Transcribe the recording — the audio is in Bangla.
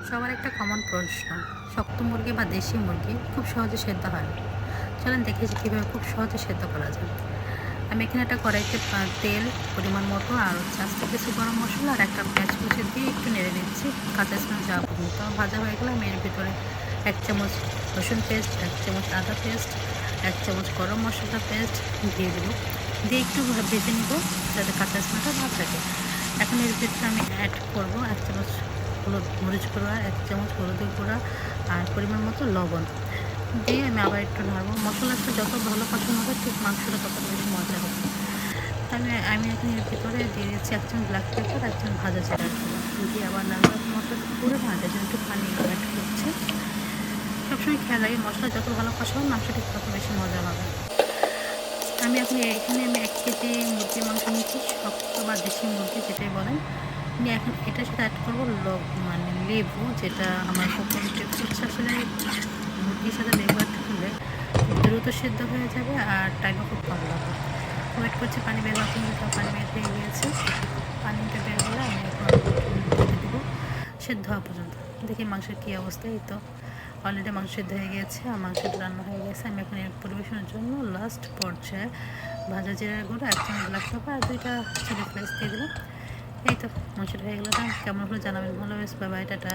সবার একটা কমন প্রশ্ন, শক্ত মুরগি বা দেশি মুরগি খুব সহজে সেদ্ধ হয় না। চলেন দেখেছি কীভাবে খুব সহজে সেদ্ধ করা যায়। আমি এখানে একটা কড়াইতে তেল পরিমাণ মতো আর আস্তে কিছু গরম মশলা আর একটা পেঁয়াজ কুচি দিয়ে একটু নেড়ে দিচ্ছি। কাঁচা স্মেল যাওয়া পর্যন্ত ভাজা হয়ে গেলে আমি এর ভিতরে 1 চামচ রসুন পেস্ট, 1 চামচ আদা পেস্ট, 1 চামচ গরম মশলা পেস্ট দিয়ে দেবো। দিয়ে একটু ভেজে নিব যাতে কাঁচা স্মেলটা না থাকে। এখন এর ভিতরে আমি অ্যাড করব 1 চামচ হলুদ মরিচ গুঁড়া, 1 চামচ হলুদের গুঁড়া আর পরিমাণ মতো লবণ দিয়ে আমি আবার একটু নাড়বো। মশলাটা যত ভালো কষানো হবে ঠিক মাংসটা তত বেশি মজা হবে। আমি এখন এর ভিতরে দিয়ে দিচ্ছি 1 চামচ ব্ল্যাক পেপার, 1 চামচ ভাজা জিরার গুঁড়া দিয়ে আবার নাড়বো। মশলাটা পুরো ভাজা জন্য একটু পানি অ্যাড করছে। সবসময় খেয়াল রাখি মশলা যত ভালো কষাবো মাংসটা তত বেশি মজা হবে। আমি এখন এখানে 1 কেজি মুরগির মাংস নিচ্ছি, শক্ত বা দেশি মুরগি যেটাই বলেন। আমি এখন এটার সাথে অ্যাড করবো লেবু, যেটা আমার কোকোর টিপস হচ্ছে আসলে মুরগির সাথে লেবু অ্যাড করলে দ্রুত সেদ্ধ হয়ে যাবে আর টাইমও খুব কম লাগবে। ওয়েট করছি পানি বের হওয়ার জন্য, পানি বের হয়ে গিয়েছে। পানিটা বের হলে আমি এখন ঢেকে দেবো সেদ্ধ হওয়া পর্যন্ত। দেখি মাংসের কী অবস্থা। এই তো অলরেডি মাংস সেদ্ধ হয়ে গিয়েছে আর মাংসটা রান্না হয়ে গেছে। আমি এখন এর পরিবেশনের জন্য লাস্ট পর্যায়ে ভাজা জিরার গুঁড়ো, 1 চামচ ব্ল্যাক পেপার আর 2টা চিলি ফ্লেক্স দিয়ে দিলাম। এই তো মাংসটা হয়ে গেলো। কেমন হলো জানাবেন। ভালো বেশ, বাই বাই, টাটা।